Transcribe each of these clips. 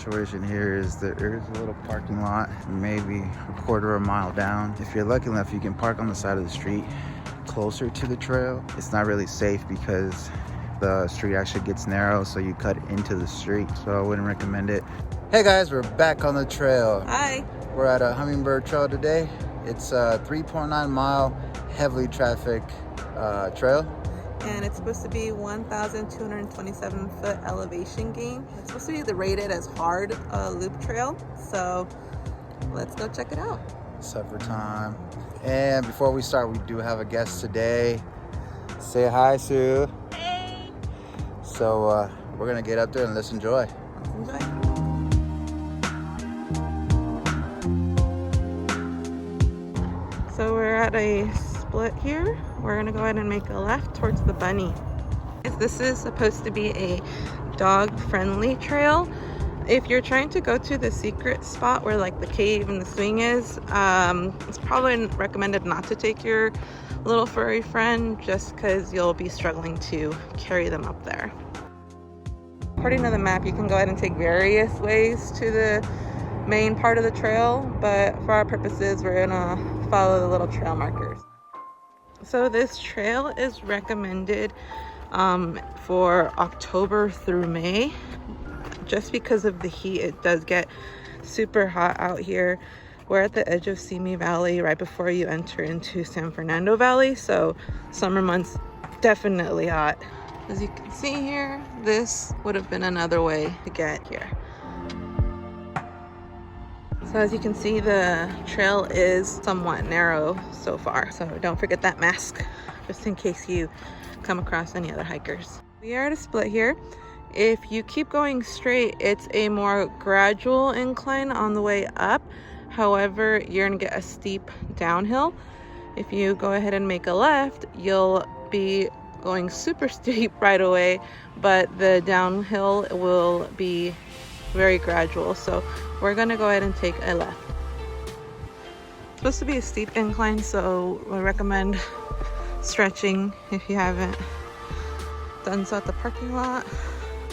situation here is there is a little parking lot, maybe a quarter of a mile down. If you're lucky enough, you can park on the side of the street closer to the trail. It's not really safe because the street actually gets narrow, so you cut into the street, so I wouldn't recommend it. Hey guys, we're back on the trail. Hi. We're at a Hummingbird trail today. It's a 3.9 mile heavily trafficked trail. And it's supposed to be 1,227 foot elevation gain. It's supposed to be rated as hard loop trail. So let's go check it out. Supper time. And before we start, we do have a guest today. Say hi, Sue. Hey. So we're gonna get up there and let's enjoy. Enjoy. So we're at a split here. We're gonna go ahead and make a left towards the bunny. This is supposed to be a dog-friendly trail. If you're trying to go to the secret spot where like the cave and the swing is, it's probably recommended not to take your little furry friend just because you'll be struggling to carry them up there. According to the map, you can go ahead and take various ways to the main part of the trail, but for our purposes, we're gonna follow the little trail markers. So this trail is recommended for October through May. Just because of the heat, it does get super hot out here. We're at the edge of Simi Valley right before you enter into San Fernando Valley, so summer months definitely hot. As you can see here, this would have been another way to get here. So as you can see, the trail is somewhat narrow so far, so don't forget that mask just in case you come across any other hikers. We are at a split here. If you keep going straight, it's a more gradual incline on the way up. However, you're gonna get a steep downhill. If you go ahead and make a left, you'll be going super steep right away, but the downhill will be very gradual. So we're gonna go ahead and take a left. It's supposed to be a steep incline, so we recommend stretching if you haven't done so at the parking lot.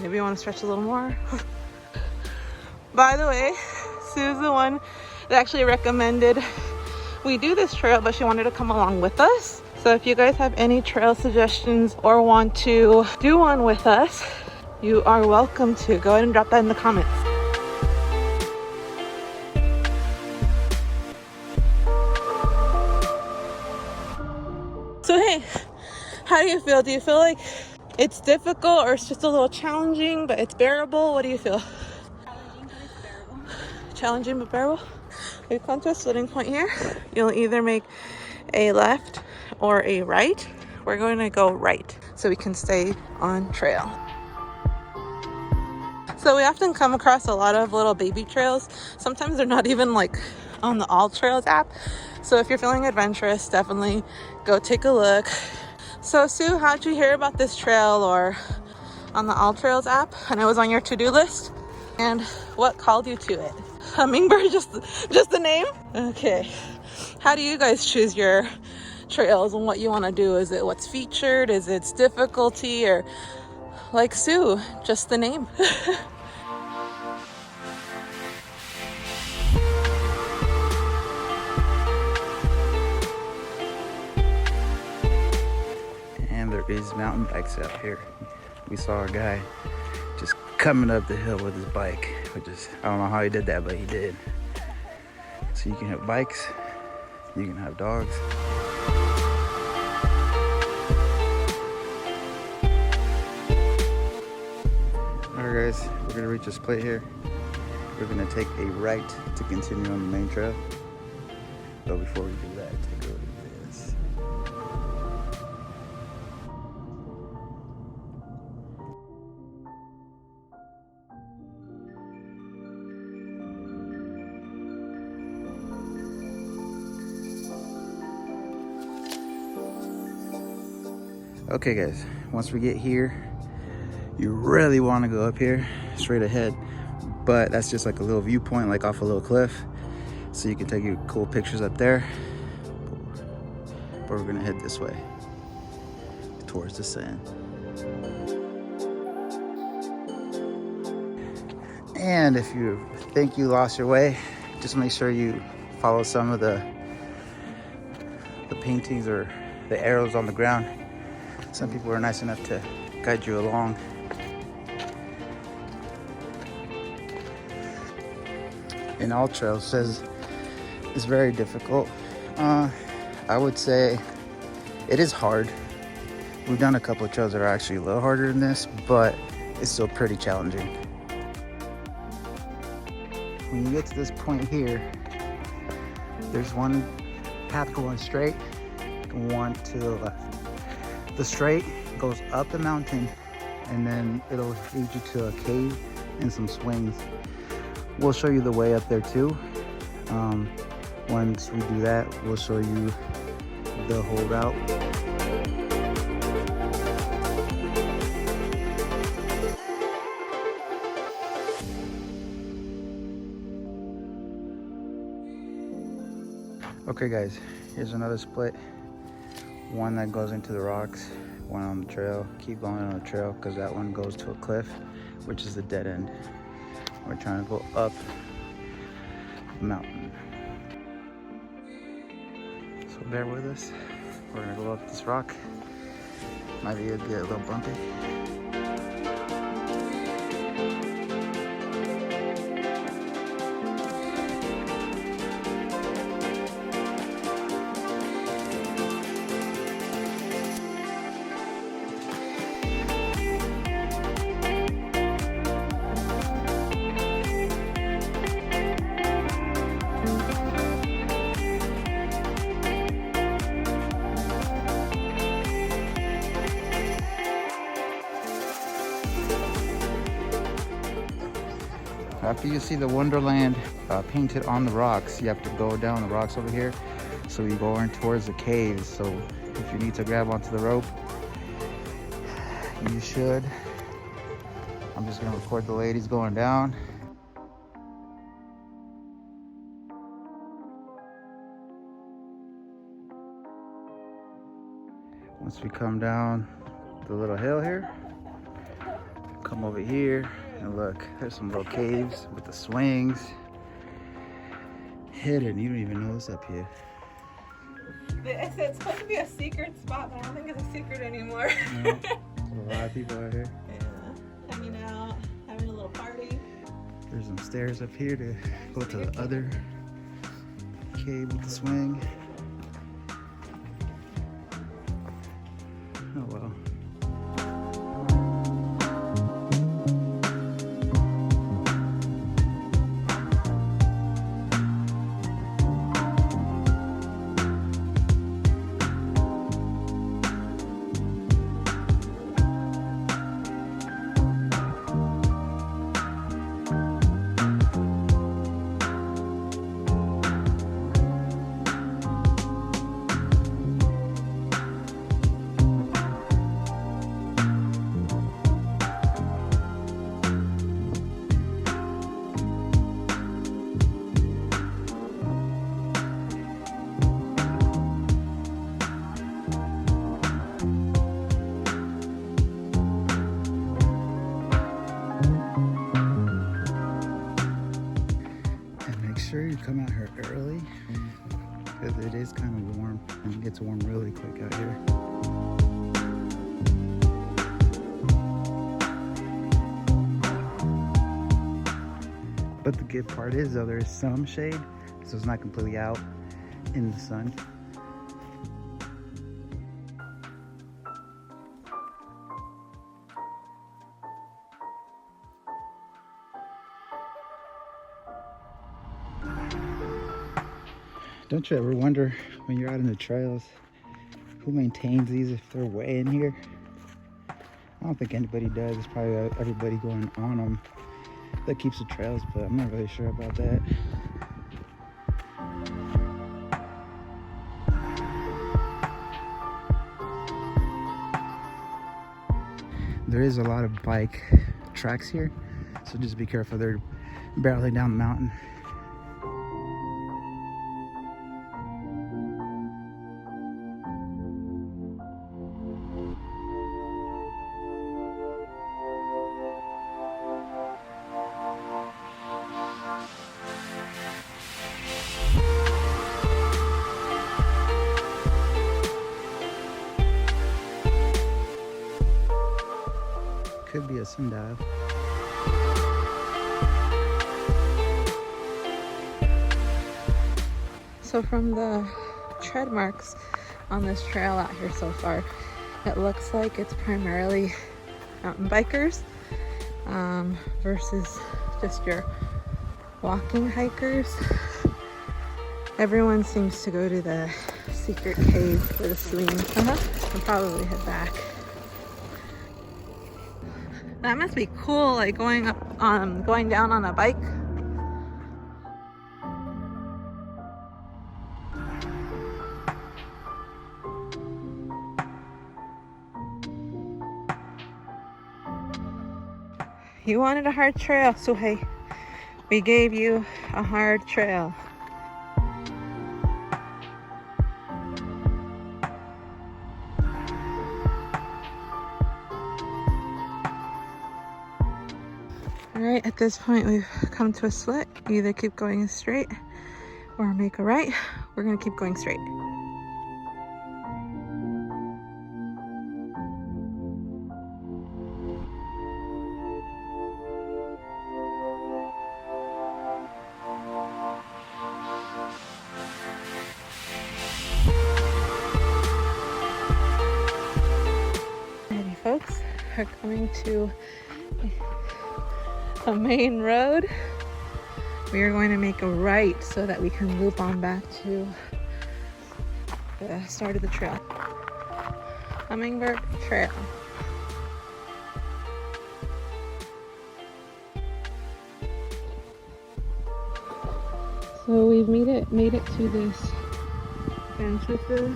Maybe you want to stretch a little more. By the way, Sue's the one that actually recommended we do this trail, but she wanted to come along with us. So if you guys have any trail suggestions or want to do one with us, you are welcome to. Go ahead and drop that in the comments. So hey, how do you feel? Do you feel like it's difficult or it's just a little challenging, but it's bearable? What do you feel? Challenging but bearable. We've come to a splitting point here. You'll either make a left or a right. We're going to go right so we can stay on trail. So we often come across a lot of little baby trails. Sometimes they're not even like on the All Trails app. So if you're feeling adventurous, definitely go take a look. So Sue, how'd you hear about this trail or on the All Trails app? And it was on your to-do list. And what called you to it? Hummingbird, just the name? Okay. How do you guys choose your trails and what you want to do? Is it what's featured? Is it its difficulty? Or like Sue, just the name? And there is mountain bikes out here. We saw a guy just coming up the hill with his bike, which is, I don't know how he did that, but he did. So you can have bikes, you can have dogs. Alright guys, we're gonna reach a split here. We're gonna take a right to continue on the main trail. But before we do that, take a look at this. Okay guys, once we get here, you really want to go up here straight ahead, but that's just like a little viewpoint, like off a little cliff, so you can take your cool pictures up there. But we're gonna head this way towards the sand. And if you think you lost your way, just make sure you follow some of the paintings or the arrows on the ground. Some people are nice enough to guide you along. In all trails says it's very difficult. I would say it is hard. We've done a couple of trails that are actually a little harder than this, but it's still pretty challenging. When you get to this point here, there's one path going straight and one to the left. The straight goes up the mountain and then it'll lead you to a cave and some swings. We'll show you the way up there too. Once we do that, we'll show you the whole route. Okay guys, here's another split. One that goes into the rocks, one on the trail. Keep going on the trail because that one goes to a cliff, which is the dead end. We're trying to go up the mountain. So bear with us. We're gonna go up this rock. Might be a little bumpy. After you see the Wonderland painted on the rocks, you have to go down the rocks over here. So you go in towards the caves. So if you need to grab onto the rope, you should. I'm just gonna record the ladies going down. Once we come down the little hill here, come over here. And look, there's some little caves with the swings. Hidden, you don't even know what's up here. It's supposed to be a secret spot, but I don't think it's a secret anymore. No, there's a lot of people out here. Yeah, hanging out, having a little party. There's some stairs up here to go to the other cave with the swing. Oh well. Sure you come out here early because it is kind of warm and it gets warm really quick out here. But the good part is though, there is some shade, so it's not completely out in the sun. Don't you ever wonder when you're out in the trails, who maintains these if they're way in here? I don't think anybody does. It's probably everybody going on them that keeps the trails, but I'm not really sure about that. There is a lot of bike tracks here, so just be careful. They're barreling down the mountain. Attribution-NoDerivs. So from the tread marks on this trail out here so far, it looks like it's primarily mountain bikers versus just your walking hikers. Everyone seems to go to the secret cave for the swing and probably head back. That must be cool, like going down on a bike. You wanted a hard trail, so hey, we gave you a hard trail. Alright, at this point we've come to a split. Either keep going straight or make a right. We're gonna keep going straight. Alrighty folks, we're coming to a main road. We are going to make a right so that we can loop on back to the start of the trail. Hummingbird Trail. So we've made it to this bench with the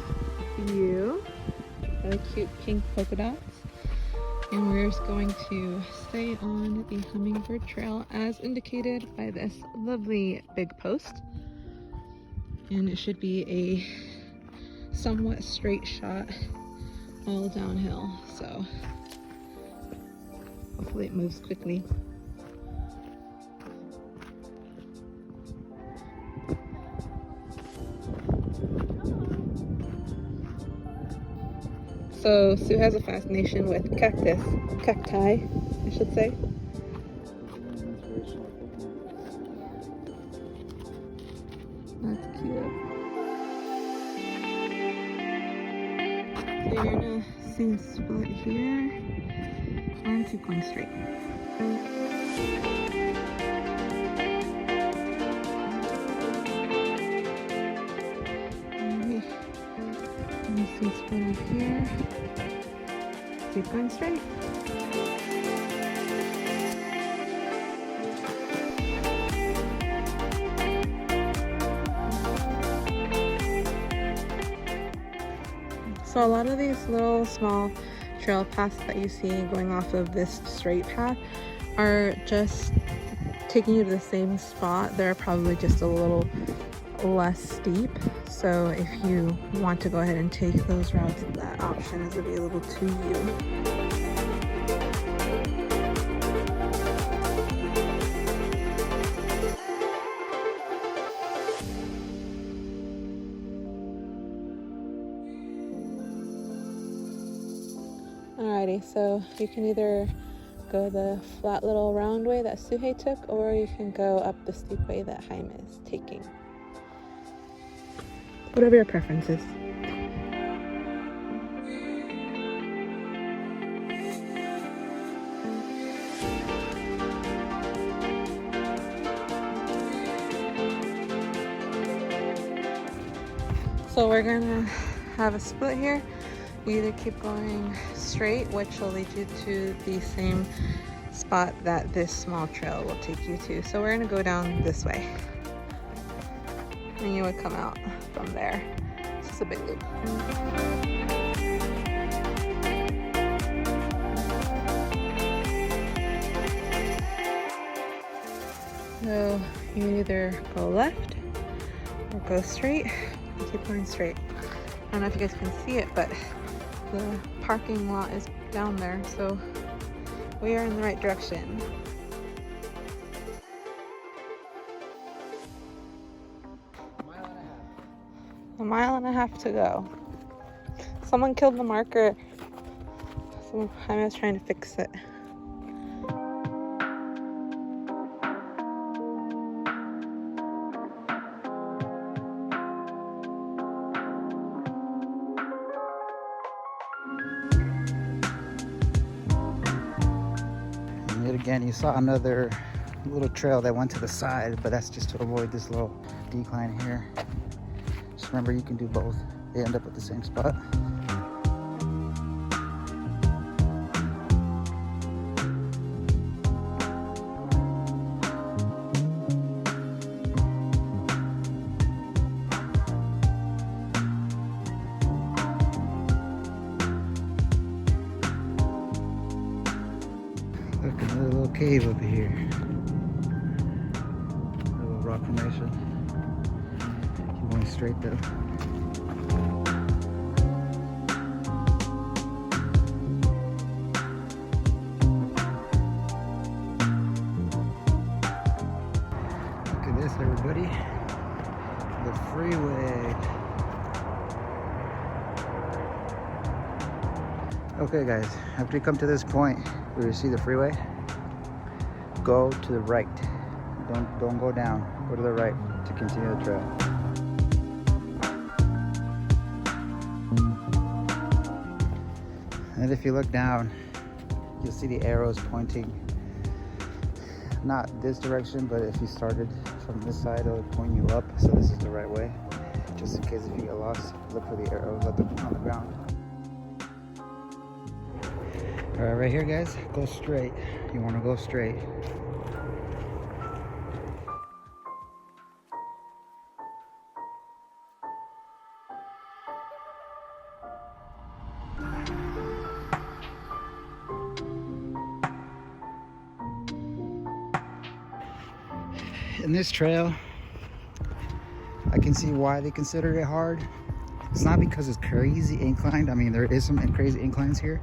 view, cute pink polka dots. And we're just going to stay on the Hummingbird Trail as indicated by this lovely big post. And it should be a somewhat straight shot all downhill. So hopefully it moves quickly. So Sue has a fascination with cacti, I should say. That's cute. So you're gonna see a split here and keep going straight. You see a split up here. Keep going straight. So a lot of these little small trail paths that you see going off of this straight path are just taking you to the same spot. They're probably just a little less steep. So if you want to go ahead and take those routes, that option is available to you. Alrighty, so you can either go the flat little round way that Suhei took, or you can go up the steep way that Jaime is taking. Whatever your preference is. So we're gonna have a split here. You either keep going straight, which will lead you to the same spot that this small trail will take you to. So we're gonna go down this way. And you would come out from there. It's just a big loop. So you either go left or go straight. You keep going straight. I don't know if you guys can see it, but the parking lot is down there, so we are in the right direction. A mile and a half to go. Someone killed the marker. Jaime was trying to fix it. again, you saw another little trail that went to the side, but that's just to avoid this little decline here. Just remember, you can do both. They end up at the same spot. Look, another little cave over here. A little rock formation. Keep going straight though. Look at this, everybody. The freeway. Okay guys, after you come to this point where you see the freeway, go to the right. Don't go down. Go to the right to continue the trail. And if you look down, you'll see the arrows pointing not this direction, but if you started from this side, it'll point you up. So this is the right way. Just in case if you get lost, look for the arrows on the ground. All right, right here, guys, go straight. You want to go straight. In this trail, I can see why they consider it hard. It's not because it's crazy inclined. I mean, there is some crazy inclines here,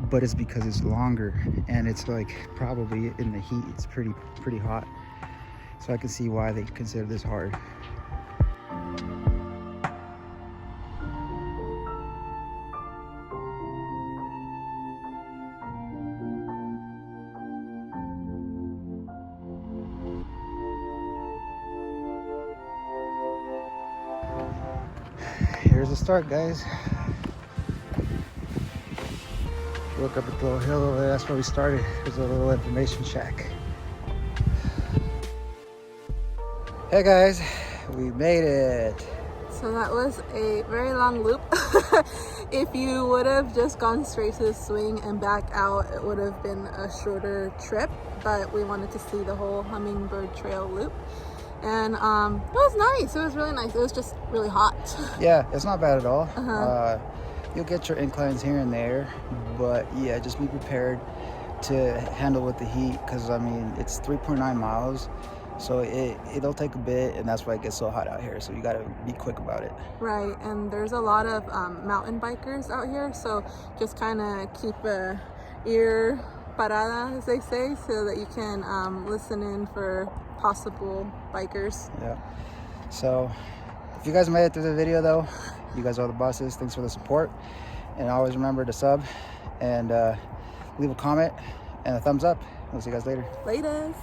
but it's because it's longer and it's like probably in the heat, it's pretty hot. So I can see why they consider this hard. Here's the start, guys. Look up at the little hill over there, that's where we started. There's a little information shack. Hey guys, we made it. So that was a very long loop. If you would have just gone straight to the swing and back out, it would have been a shorter trip, but we wanted to see the whole Hummingbird Trail loop. And it was nice. It was really nice. It was just really hot. Yeah, it's not bad at all. You'll get your inclines here and there, but yeah, just be prepared to handle with the heat, because I mean, it's 3.9 miles, so it'll take a bit, and that's why it gets so hot out here. So you gotta be quick about it. Right, and there's a lot of mountain bikers out here, so just kind of keep a ear parada, as they say, so that you can listen in for possible bikers. Yeah. So if you guys made it through the video though, you guys are the bosses. Thanks for the support, and always remember to sub and leave a comment and a thumbs up. We'll see you guys later. Latest.